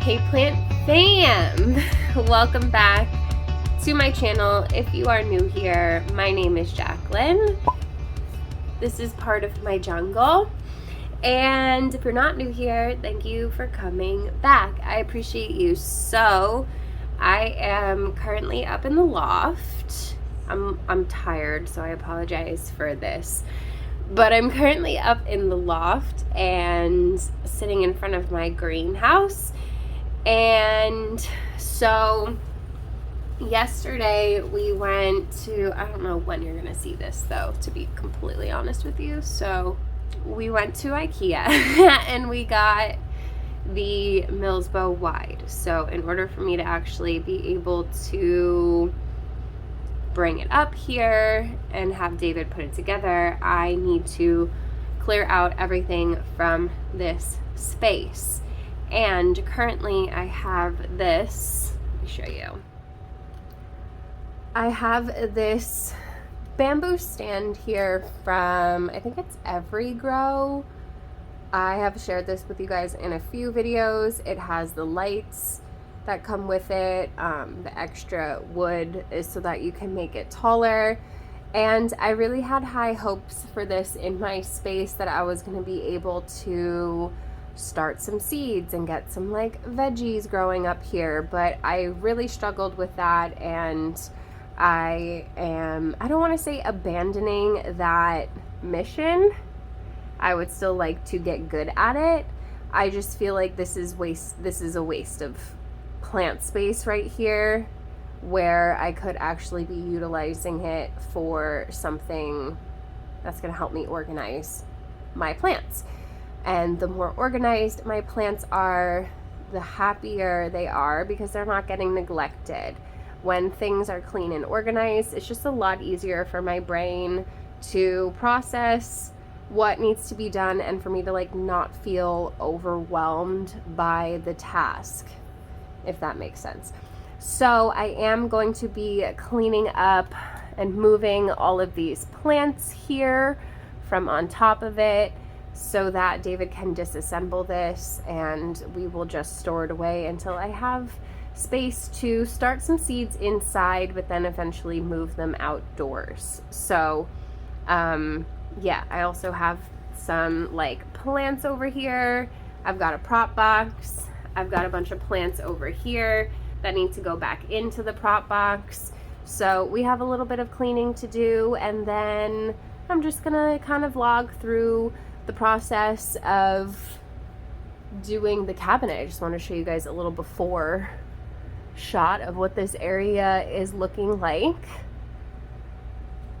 Hey plant fam! Welcome back to my channel. If you are new here, my name is Jacqueline. This is part of my jungle. And if you're not new here, thank you for coming back. I appreciate you. So I am currently up in the loft. I'm tired, so I apologize for this. But I'm currently up in the loft and sitting in front of my greenhouse. And so yesterday we went to, I don't know when you're gonna see this though, to be completely honest with you. So we went to IKEA and we got the Milsbo wide. So in order for me to actually be able to bring it up here and have David put it together, I need to clear out everything from this space. And currently I have this, let me show you. I have this bamboo stand here from, I think it's Evergrow. I have shared this with you guys in a few videos. It has the lights that come with it. The extra wood is so that you can make it taller. And I really had high hopes for this in my space, that I was going to be able to start some seeds and get some like veggies growing up here, but I really struggled with that, and I don't want to say abandoning that mission. I would still like to get good at it. I just feel like this is a waste of plant space right here, where I could actually be utilizing it for something that's going to help me organize my plants. And the more organized my plants are, the happier they are, because they're not getting neglected. When things are clean and organized, it's just a lot easier for my brain to process what needs to be done, and for me to like not feel overwhelmed by the task, if that makes sense. So I am going to be cleaning up and moving all of these plants here from on top of it, so that David can disassemble this and we will just store it away until I have space to start some seeds inside, but then eventually move them outdoors. So yeah, I also have some like plants over here. I've got a prop box. I've got a bunch of plants over here that need to go back into the prop box. So we have a little bit of cleaning to do, and then I'm just gonna kind of vlog through the process of doing the cabinet. I just want to show you guys a little before shot of what this area is looking like,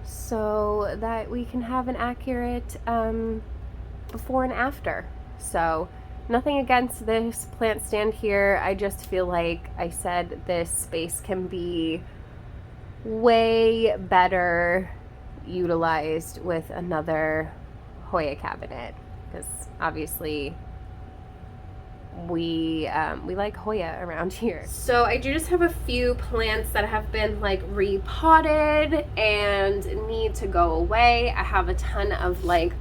so that we can have an accurate before and after. So nothing against this plant stand here. I just feel like I said this space can be way better utilized with another Hoya cabinet, because obviously we like Hoya around here. So I do just have a few plants that have been like repotted and need to go away. I have a ton of like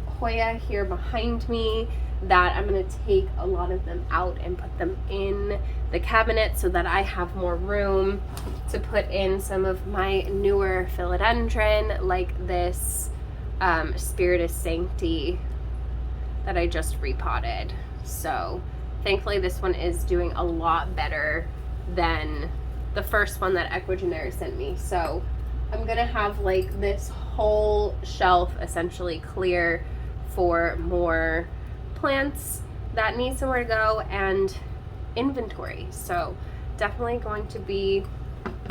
Hoya here behind me that I'm going to take a lot of them out and put them in the cabinet, so that I have more room to put in some of my newer philodendron, like this Spiritus Sancti that I just repotted. So thankfully this one is doing a lot better than the first one that Equigener sent me. So I'm gonna have like this whole shelf essentially clear for more plants that need somewhere to go and inventory. So definitely going to be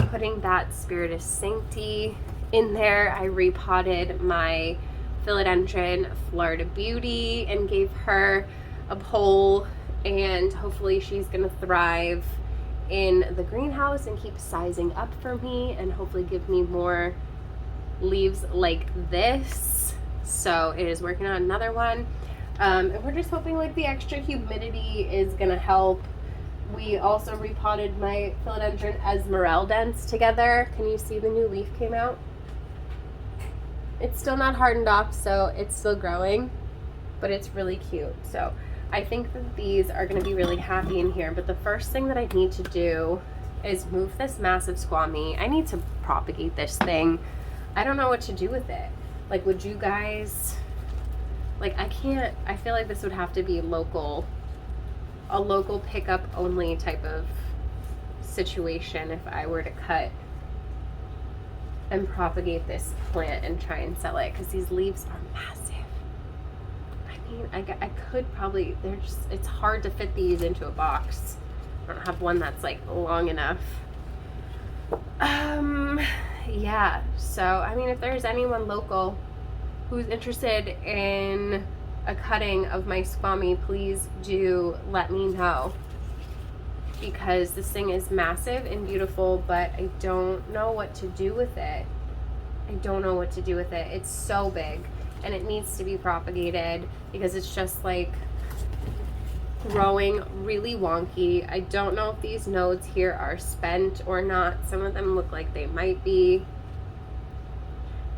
putting that Spiritus Sancti in there. I repotted my philodendron Florida Beauty and gave her a pole, and hopefully she's gonna thrive in the greenhouse and keep sizing up for me, and hopefully give me more leaves like this. So it is working on another one, and we're just hoping like the extra humidity is gonna help. We also repotted my philodendron Esmeraldens together. Can you see the new leaf came out? It's still not hardened off, so it's still growing, but it's really cute. So I think that these are going to be really happy in here, but the first thing that I need to do is move this massive squammy. I need to propagate this thing. I don't know what to do with it. Like, would you guys, like, I feel like this would have to be a local pickup only type of situation if I were to cut and propagate this plant and try and sell it, because these leaves are massive. I mean, I could probably, it's hard to fit these into a box. I don't have one that's like long enough. Yeah, so I mean, if there's anyone local who's interested in a cutting of my squammy, please do let me know, because this thing is massive and beautiful, but I don't know what to do with it. I don't know what to do with it. It's so big and it needs to be propagated because it's just like growing really wonky. I don't know if these nodes here are spent or not. Some of them look like they might be.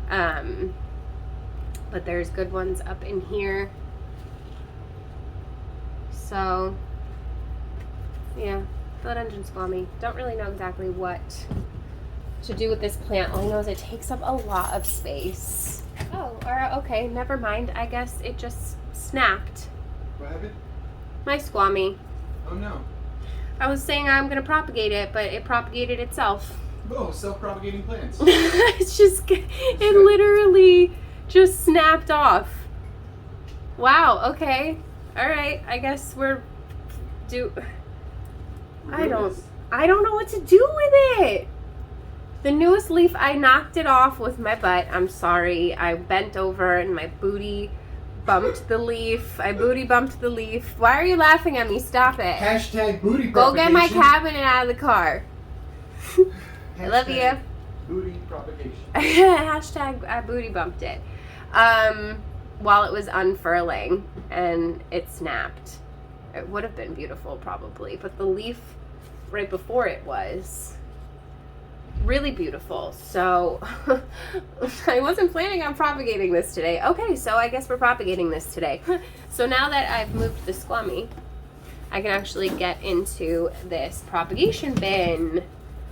But there's good ones up in here. So yeah, philodendron squammy. Don't really know exactly what to do with this plant. All I know is it takes up a lot of space. Oh, okay, never mind. I guess it just snapped. What happened? My squammy. Oh no. I was saying I'm gonna propagate it, but it propagated itself. Oh, self-propagating plants. It's just, it literally just snapped off. Wow, okay. Alright, I guess I don't know what to do with it. The newest leaf, I knocked it off with my butt. I'm sorry. I bent over and my booty bumped the leaf. I booty bumped the leaf. Why are you laughing at me? Stop it. Hashtag booty propagation. Go get my cabinet out of the car. I love you. Booty propagation. Hashtag I booty bumped it. While it was unfurling and it snapped. It would have been beautiful probably, but the leaf right before it was really beautiful. So I wasn't planning on propagating this today. Okay, so I guess we're propagating this today. So now that I've moved the squammy, I can actually get into this propagation bin,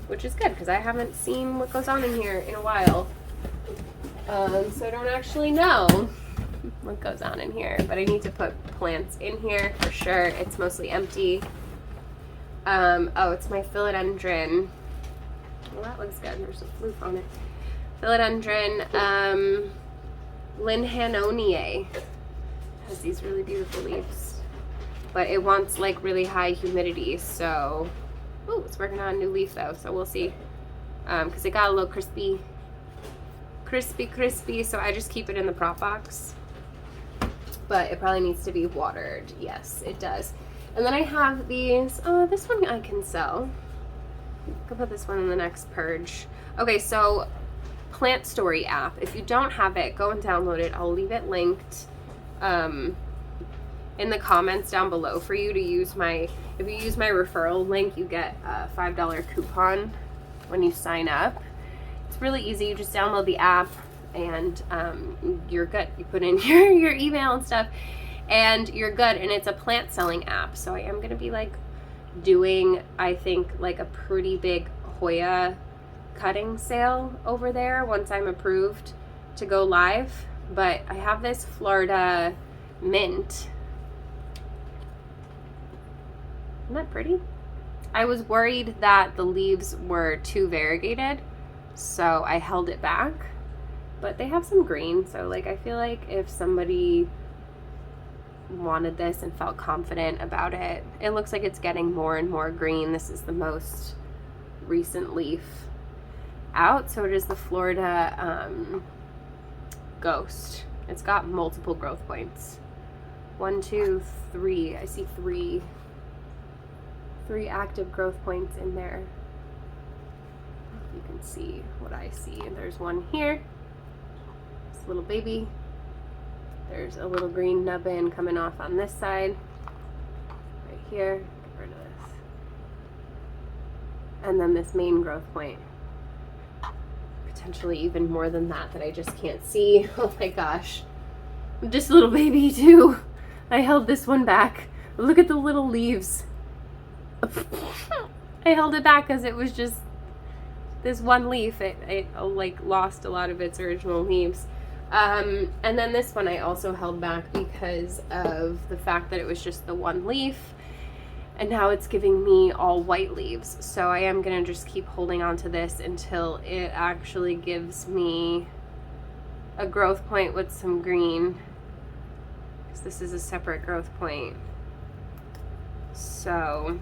which is good because I haven't seen what goes on in here in a while. So I don't actually know what goes on in here, but I need to put plants in here for sure. It's mostly empty. Oh, it's my philodendron. Well, that looks good. There's a floof on it. Philodendron Linhanoniae has these really beautiful leaves, but it wants like really high humidity. So, ooh, it's working on a new leaf though. So we'll see, because it got a little crispy. So I just keep it in the prop box. But it probably needs to be watered. Yes, it does. And then I have these. Oh, this one I can sell. I'll put this one in the next purge. Okay, so Plant Story app. If you don't have it, go and download it. I'll leave it linked in the comments down below for you to use my, if you use my referral link, you get a $5 coupon when you sign up. It's really easy. You just download the app and you're good. You put in your email and stuff and you're good. And it's a plant selling app. So I am going to be like doing, I think, like a pretty big Hoya cutting sale over there once I'm approved to go live. But I have this Florida mint. Isn't that pretty? I was worried that the leaves were too variegated, so I held it back. But they have some green, so like I feel like if somebody wanted this and felt confident about it, it looks like it's getting more and more green. This is the most recent leaf out. So it is the Florida Ghost. It's got multiple growth points. 1, 2, 3. I see three active growth points in there. You can see what I see. And there's one here. This little baby. There's a little green nubbin coming off on this side. Right here. Get rid of this. And then this main growth point. Potentially even more than that I just can't see. Oh my gosh. Just a little baby too. I held this one back. Look at the little leaves. I held it back because it was just this one leaf. It like lost a lot of its original leaves. And then this one I also held back because of the fact that it was just the one leaf. And now it's giving me all white leaves. So I am going to just keep holding on to this until it actually gives me a growth point with some green. Because this is a separate growth point. So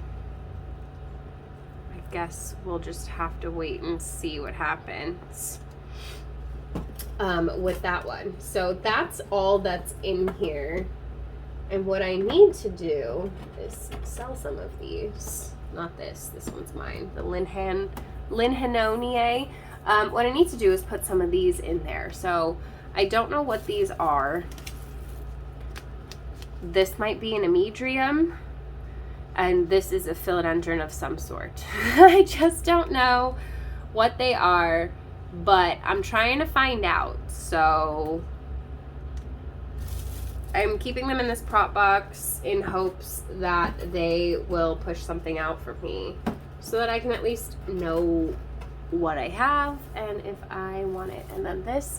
I guess we'll just have to wait and see what happens with that one. So that's all that's in here. And what I need to do is sell some of these. Not this. This one's mine. The Linhanonier. What I need to do is put some of these in there. So I don't know what these are. This might be an emojis. And this is a philodendron of some sort. I just don't know what they are. But I'm trying to find out. So I'm keeping them in this prop box in hopes that they will push something out for me so that I can at least know what I have and if I want it. And then this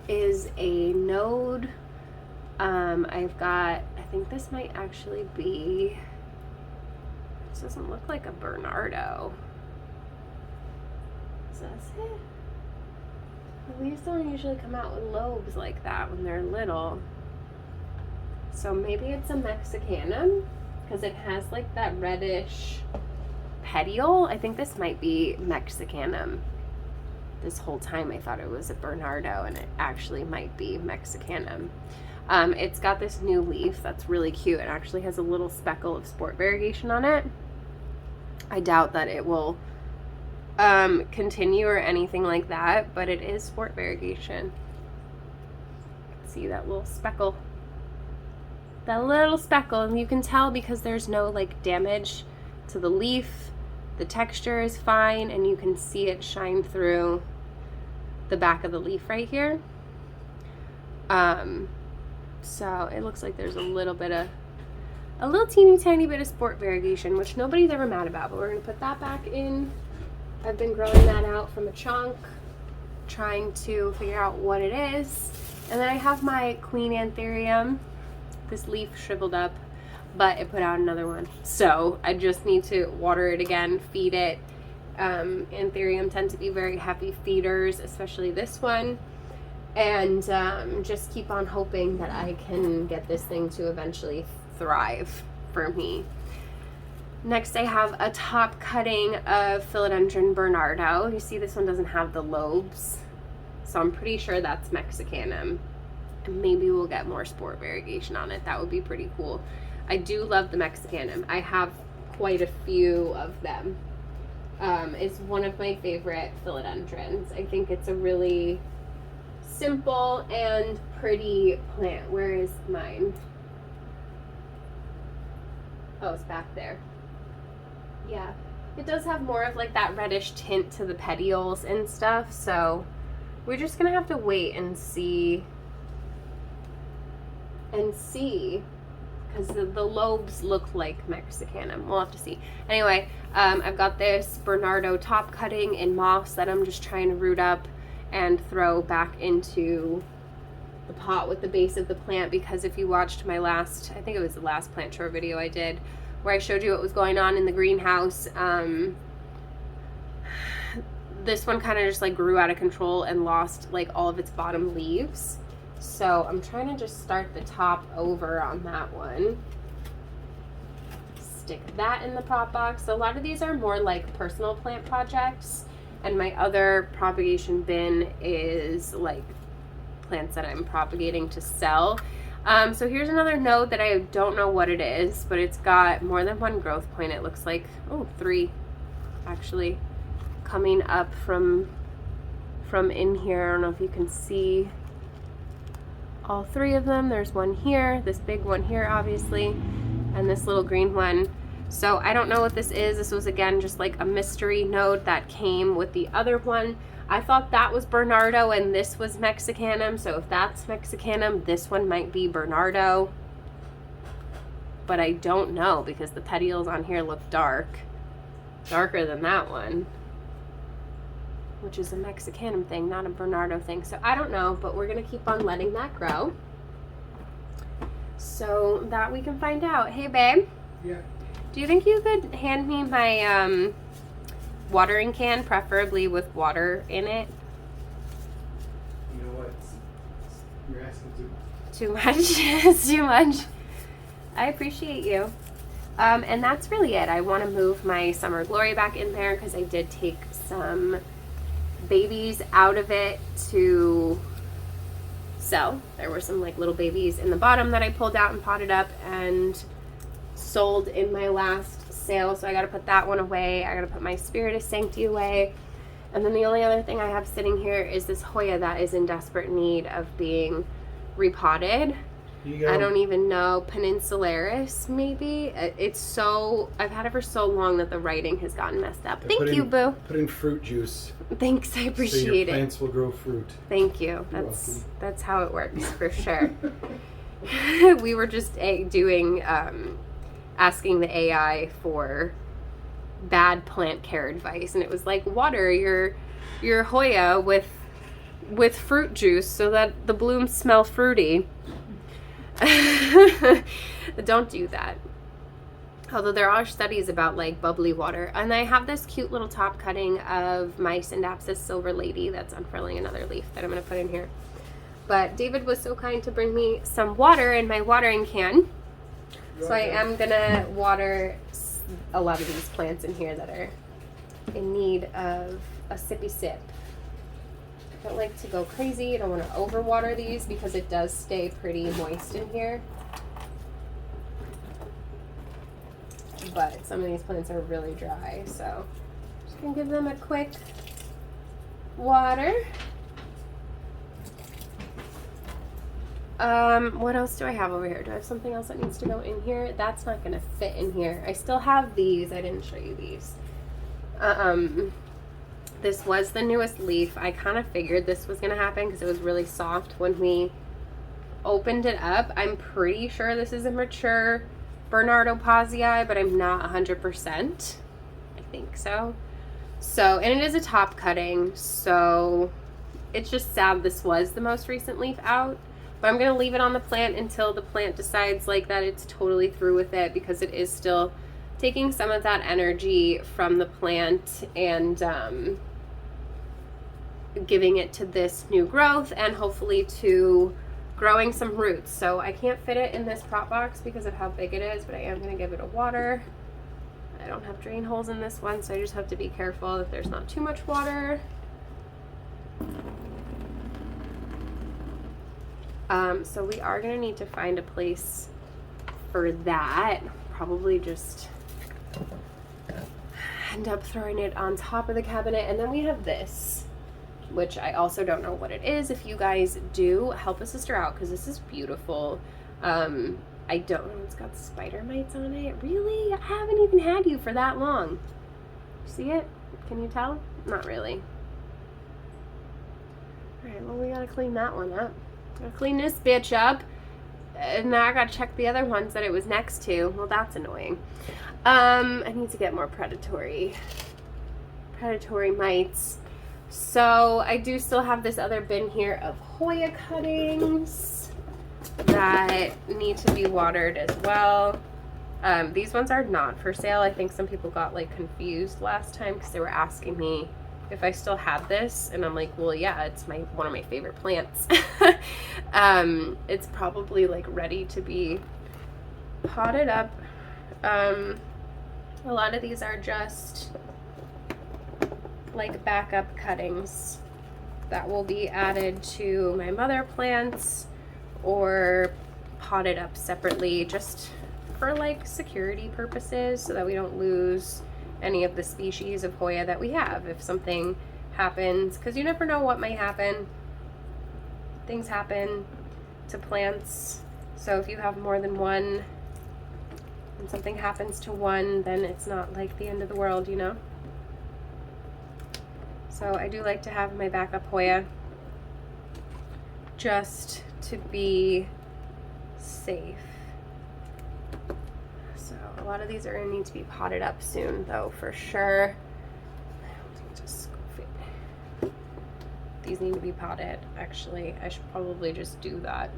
is a node. I've got, I think this might actually be, this doesn't look like a Bernardo. Is this it? The leaves don't usually come out with lobes like that when they're little. So maybe it's a Mexicanum because it has like that reddish petiole. I think this might be Mexicanum. This whole time I thought it was a Bernardo and it actually might be Mexicanum. It's got this new leaf that's really cute. It actually has a little speckle of sport variegation on it. I doubt that it will continue or anything like that, but it is sport variegation. See that little speckle? That little speckle, and you can tell because there's no like damage to the leaf. The texture is fine and you can see it shine through the back of the leaf right here. So it looks like there's a little teeny tiny bit of sport variegation, which nobody's ever mad about, but we're gonna put that back in. I've been growing that out from a chunk, trying to figure out what it is. And then I have my Queen Anthurium. This leaf shriveled up, but it put out another one. So I just need to water it again, feed it. Anthurium tend to be very happy feeders, especially this one. And just keep on hoping that I can get this thing to eventually thrive for me. Next I have a top cutting of Philodendron Bernardo. You see this one doesn't have the lobes, so I'm pretty sure that's Mexicanum. And maybe we'll get more sport variegation on it. That would be pretty cool. I do love the Mexicanum. I have quite a few of them. It's one of my favorite philodendrons. I think it's a really simple and pretty plant. Where is mine? Oh, it's back there. Yeah, it does have more of like that reddish tint to the petioles and stuff, so we're just gonna have to wait and see because the lobes look like Mexicanum. We'll have to see. Anyway, I've got this Bernardo top cutting in moss that I'm just trying to root up and throw back into the pot with the base of the plant, because if you watched my last, I think it was the last plant tour video I did, where I showed you what was going on in the greenhouse, this one kind of just like grew out of control and lost like all of its bottom leaves. So I'm trying to just start the top over on that one. Stick that in the prop box. So a lot of these are more like personal plant projects, and my other propagation bin is like plants that I'm propagating to sell. So here's another node that I don't know what it is, but it's got more than one growth point. It looks like, oh, 3 actually coming up from in here. I don't know if you can see all 3 of them. There's one here, this big one here obviously, and this little green one. So I don't know what this is. This was again just like a mystery node that came with the other one. I thought that was Bernardo and this was Mexicanum, so if that's Mexicanum, this one might be Bernardo. but I don't know because the petioles on here look darker than that one, which is a Mexicanum thing, not a Bernardo thing. So I don't know, but we're gonna keep on letting that grow so that we can find out. Hey babe. Yeah. Do you think you could hand me my watering can, preferably with water in it? You know what? You're asking too much. Too much? It's too much. I appreciate you. And that's really it. I want to move my Summer Glory back in there because I did take some babies out of it to sell. There were some like little babies in the bottom that I pulled out and potted up and sold in my last sale. So I got to put that one away. I got to put my Spirit of Sanctity away. And then the only other thing I have sitting here is this Hoya that is in desperate need of being repotted. I don't even know, Peninsularis maybe. It's so, I've had it for so long that the writing has gotten messed up. Thank you, boo. Put in fruit juice. Thanks, I appreciate so your it. plants will grow fruit. Thank you. You're welcome. That's how it works for sure. We were just doing asking the AI for bad plant care advice, and it was like, water your Hoya with fruit juice so that the blooms smell fruity. Don't do that. Although there are studies about like bubbly water. And I have this cute little top cutting of my Syndapsis Silver Lady that's unfurling another leaf that I'm going to put in here. But David was so kind to bring me some water in my watering can. So I am going to water a lot of these plants in here that are in need of a sippy sip. I don't like to go crazy. I don't want to overwater these because it does stay pretty moist in here. But some of these plants are really dry, so just gonna give them a quick water. What else do I have over here? Do I have something else that needs to go in here? That's not gonna fit in here. I still have these. I didn't show you these. This was the newest leaf. I kind of figured this was gonna happen because it was really soft when we opened it up. I'm pretty sure this is a mature Bernardo Pazii, but I'm not 100%. I think so. And it is a top cutting, so it's just sad this was the most recent leaf out. But I'm gonna leave it on the plant until the plant decides like that it's totally through with it, because it is still taking some of that energy from the plant and giving it to this new growth and hopefully to growing some roots. So I can't fit it in this prop box because of how big it is, but I am going to give it a water. I don't have drain holes in this one, so I just have to be careful that there's not too much water. So we are going to need to find a place for that. Probably just end up throwing it on top of the cabinet. And then we have this, which I also don't know what it is. If you guys do, help a sister out because this is beautiful. I don't know, it's got spider mites on it. Really? I haven't even had you for that long. See it? Can you tell? Not really. Alright, well, we gotta clean that one up. Gotta clean this bitch up. And now I gotta check the other ones that it was next to. Well, that's annoying. I need to get more predatory mites. So I do still have this other bin here of Hoya cuttings that need to be watered as well. These ones are not for sale. I think some people got like confused last time because they were asking me if I still had this, and I'm like, well, yeah, it's one of my favorite plants. It's probably like ready to be potted up. A lot of these are just like backup cuttings that will be added to my mother plants or potted up separately just for like security purposes so that we don't lose any of the species of Hoya that we have if something happens, because you never know what might happen. Things happen to plants, so if you have more than one and something happens to one, then it's not like the end of the world, you know? So I do like to have my backup Hoya just to be safe. A lot of these are gonna need to be potted up soon though, for sure. I don't think just fit. These need to be potted, actually. I should probably just do that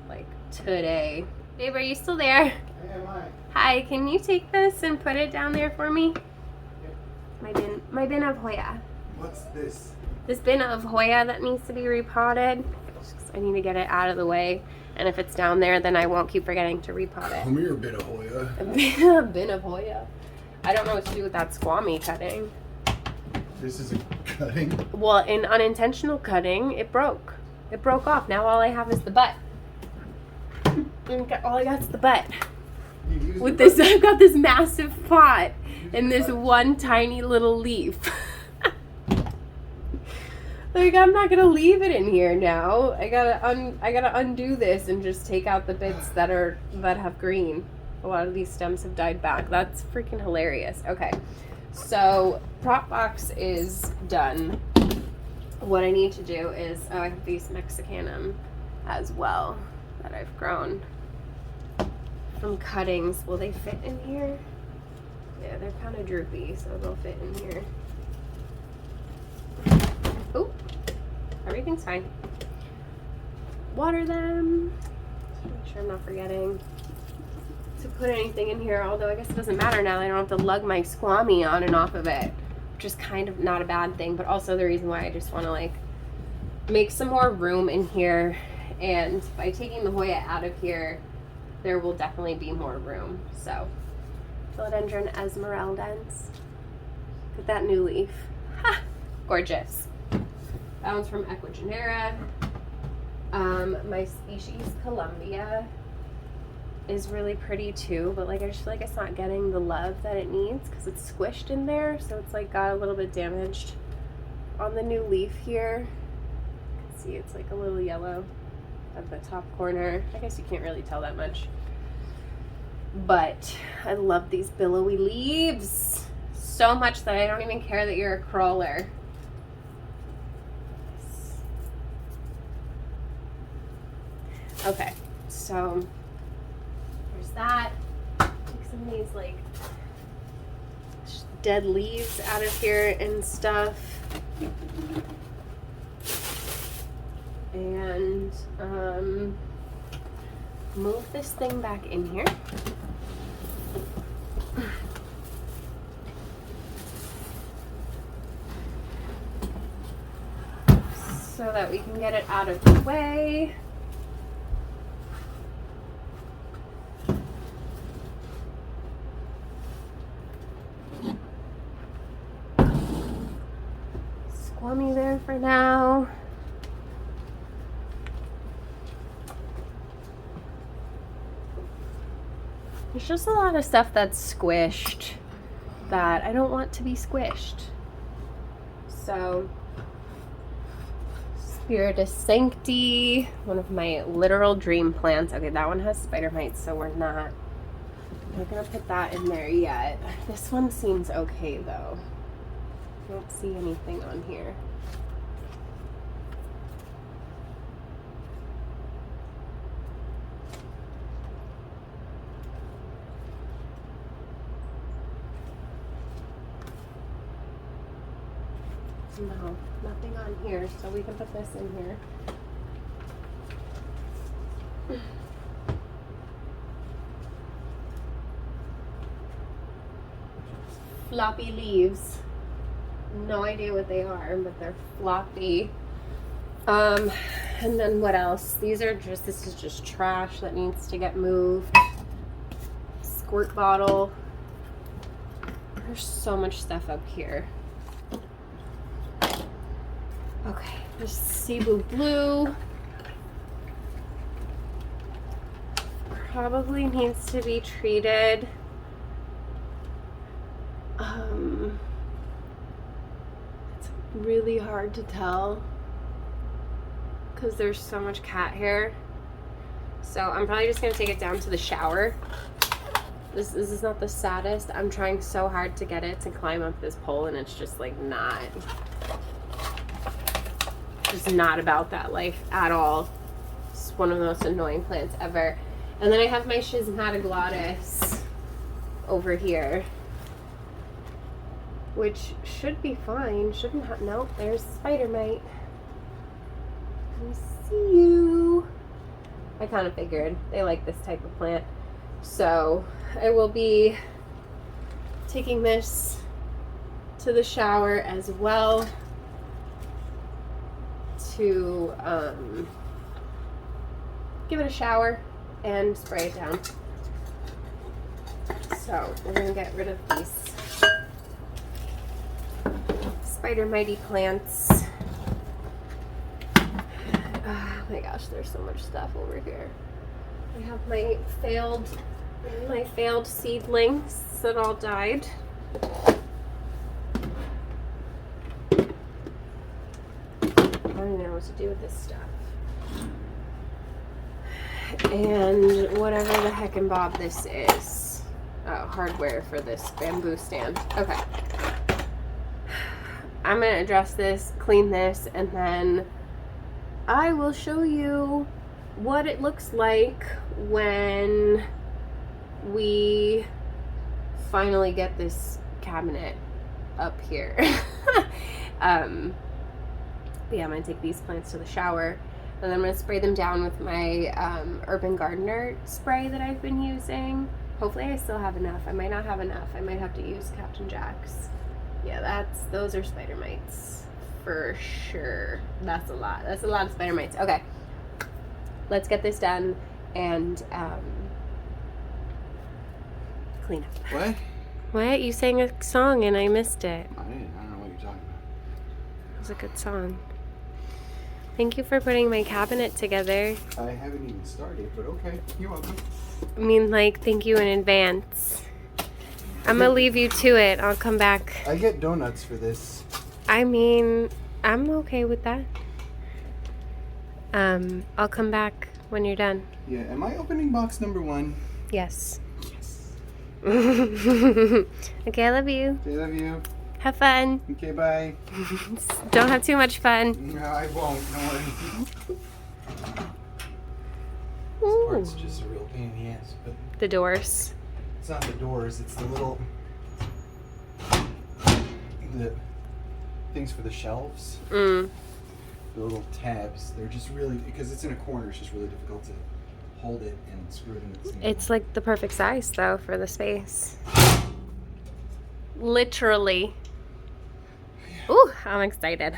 like today. Babe, are you still there? Hey, am I? Hi, can you take this and put it down there for me? Yep. My bin of Hoya. What's this? This bin of Hoya that needs to be repotted. I need to get it out of the way. And if it's down there, then I won't keep forgetting to repot it. Come here, bit of Hoya. A bin of Hoya. I don't know what to do with that squammy cutting. This is a cutting? Well, in unintentional cutting, it broke. It broke off. Now all I have is the butt. All I got is the butt. With this, I've got this massive pot and this one tiny little leaf. Like, I'm not gonna leave it in here now. I gotta undo this and just take out the bits that have green. A lot of these stems have died back. That's freaking hilarious. Okay, so prop box is done. What I need to do is, I have these Mexicanum as well that I've grown from cuttings. Will they fit in here? Yeah, they're kind of droopy, so they'll fit in here. Oh, everything's fine. Water them. Make sure I'm not forgetting to put anything in here, although I guess it doesn't matter now. I don't have to lug my squammy on and off of it, which is kind of not a bad thing, but also the reason why I just want to like make some more room in here. And by taking the Hoya out of here, there will definitely be more room. So, Philodendron esmeraldens. Look at that new leaf. Ha! Gorgeous. That one's from Equigenera. My species, Columbia, is really pretty too, but like I just feel like it's not getting the love that it needs because it's squished in there, so it's like got a little bit damaged on the new leaf here. You can see it's like a little yellow at the top corner. I guess you can't really tell that much, but I love these billowy leaves so much that I don't even care that you're a crawler. Okay, so there's that. Take some of these like dead leaves out of here and stuff. And move this thing back in here. So that we can get it out of the way. Squammy there for now. There's just a lot of stuff that's squished that I don't want to be squished. So, Spiritus Sancti, one of my literal dream plants. Okay, that one has spider mites, so we're not gonna put that in there yet. This one seems okay though. I don't see anything on here. No, nothing on here, so we can put this in here. Floppy leaves. No idea what they are, but they're floppy. And then what else? This is just trash that needs to get moved. Squirt bottle. There's so much stuff up here. Okay, there's Cebu Blue. Probably needs to be treated. It's really hard to tell because there's so much cat hair. So I'm probably just gonna take it down to the shower. This is not the saddest. I'm trying so hard to get it to climb up this pole and it's just like just not about that life at all. It's one of the most annoying plants ever. And then I have my Schismata glottis over here, which should be fine. Shouldn't have. Nope, there's spider mite. I see you. I kind of figured they like this type of plant. So I will be taking this to the shower as well to give it a shower and spray it down. So we're gonna get rid of these spider mighty plants. Oh my gosh, there's so much stuff over here. I have my failed seedlings that all died. I don't even know what to do with this stuff. And whatever the heck and bob this is. Oh, hardware for this bamboo stand. Okay. I'm going to address this, clean this, and then I will show you what it looks like when we finally get this cabinet up here. But yeah, I'm going to take these plants to the shower, and then I'm going to spray them down with my Urban Gardener spray that I've been using. Hopefully I still have enough. I might not have enough. I might have to use Captain Jack's. Yeah, those are spider mites for sure. That's a lot. That's a lot of spider mites. Okay, let's get this done and clean up. What? What? You sang a song and I missed it. I didn't. I don't know what you're talking about. It was a good song. Thank you for putting my cabinet together. I haven't even started, but okay. You're welcome. I mean, like, thank you in advance. I'm gonna leave you to it. I'll come back. I get donuts for this. I mean, I'm okay with that. I'll come back when you're done. Yeah, am I opening box number 1? Yes. Yes. Okay, I love you. Okay, love you. Have fun. Okay, bye. Don't have too much fun. No, I won't. Don't worry. This part's just a real pain in the ass, but The doors. it's not the doors, it's the little things for the shelves. The little tabs. They're just really, because it's in a corner, it's just really difficult to hold it and screw it in at the same time. It's like the perfect size though for the space. Literally. Ooh, I'm excited.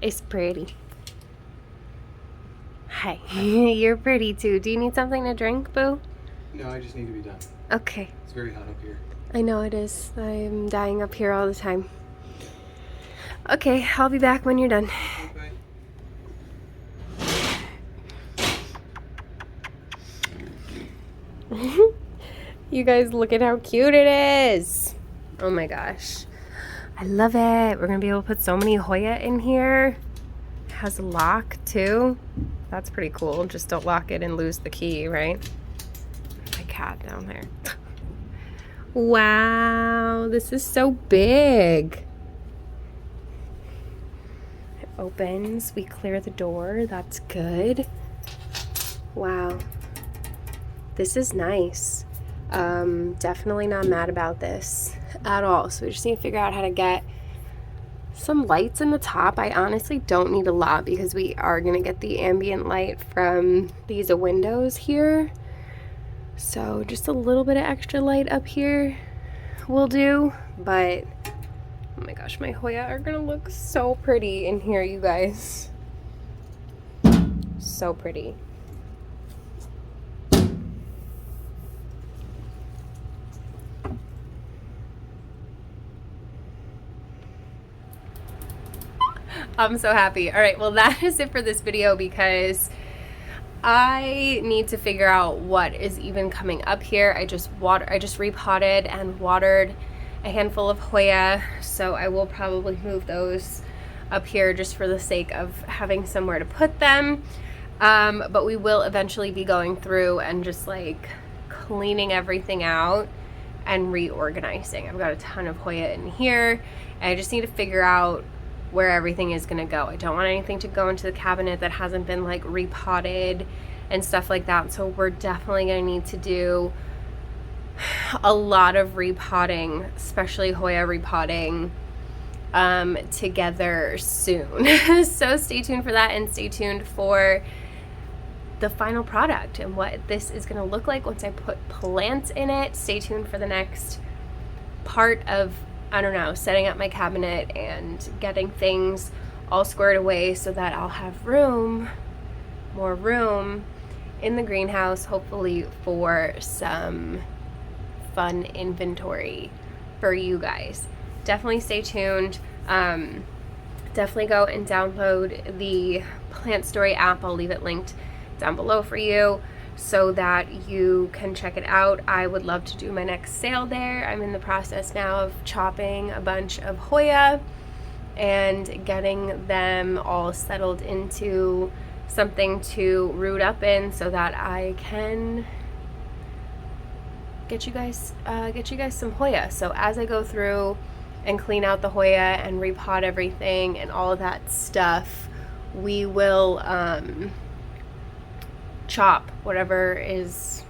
It's pretty. Hi. You're pretty too. Do you need something to drink, boo? No, I just need to be done. Okay. It's very hot up here. I know it is. I'm dying up here all the time. Okay, I'll be back when you're done. Okay. You guys, look at how cute it is. Oh my gosh. I love it. We're going to be able to put so many Hoya in here. It has a lock too. That's pretty cool. Just don't lock it and lose the key, right? My cat down there. Wow, this is so big. It opens. We clear the door. That's good. Wow. This is nice. Definitely not mad about this at all. So we just need to figure out how to get some lights in the top. I honestly don't need a lot because we are going to get the ambient light from these windows here. So just a little bit of extra light up here will do. But oh my gosh, my Hoya are going to look so pretty in here, you guys. So pretty. I'm so happy. All right, well, that is it for this video because I need to figure out what is even coming up here. I just repotted and watered a handful of Hoya, so I will probably move those up here just for the sake of having somewhere to put them. But we will eventually be going through and just like cleaning everything out and reorganizing. I've got a ton of Hoya in here, and I just need to figure out where everything is gonna go. I don't want anything to go into the cabinet that hasn't been like repotted and stuff like that. So we're definitely gonna need to do a lot of repotting, especially Hoya repotting, together soon. So stay tuned for that, and stay tuned for the final product and what this is going to look like once I put plants in it. Stay tuned for the next part of, I don't know, setting up my cabinet and getting things all squared away so that I'll have more room in the greenhouse, hopefully for some fun inventory for you guys. Definitely stay tuned. Definitely go and download the Plant Story app. I'll leave it linked down below for you so that you can check it out. I would love to do my next sale there. I'm in the process now of chopping a bunch of Hoya and getting them all settled into something to root up in so that I can get you guys some Hoya. So as I go through and clean out the Hoya and repot everything and all of that stuff, we will chop whatever is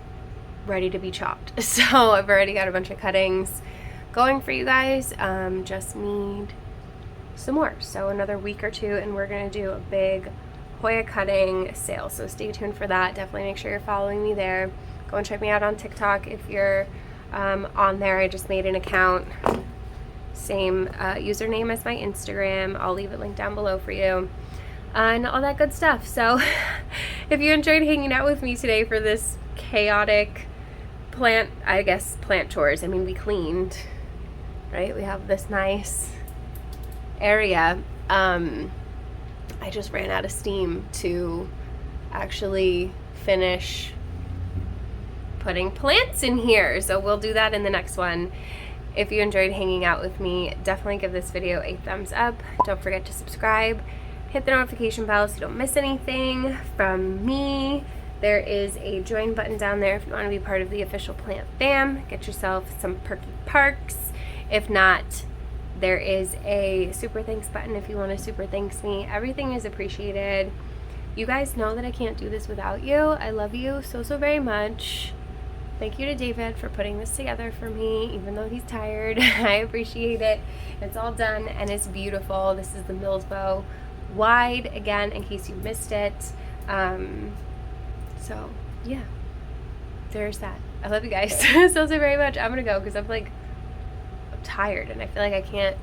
ready to be chopped. So I've already got a bunch of cuttings going for you guys. Just need some more. So another week or two and we're gonna do a big Hoya cutting sale. So stay tuned for that. Definitely make sure you're following me there. Go and check me out on TikTok if you're on there. I just made an account. Same username as my Instagram. I'll leave it linked down below for you. And all that good stuff. So if you enjoyed hanging out with me today for this chaotic plant chores. I mean, we cleaned, right? We have this nice area. I just ran out of steam to actually finish putting plants in here. So we'll do that in the next one. If you enjoyed hanging out with me, definitely give this video a thumbs up. Don't forget to subscribe. Hit the notification bell so you don't miss anything from me. There is a join button down there if you want to be part of the official plant fam. Get yourself some perky perks. If not, there is a super thanks button if you want to super thanks me. Everything is appreciated. You guys know that I can't do this without you. I love you so very much. Thank you to David for putting this together for me, even though he's tired. I appreciate it. It's all done and it's beautiful. This is the Milsbo wide, again, in case you missed it. So yeah, there's that. I love you guys so very much. I'm gonna go because I'm tired and I feel like I can't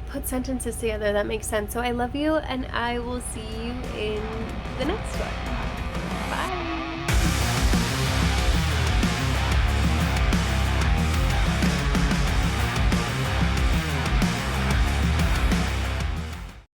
put sentences together that make sense. So I love you and I will see you in the next one.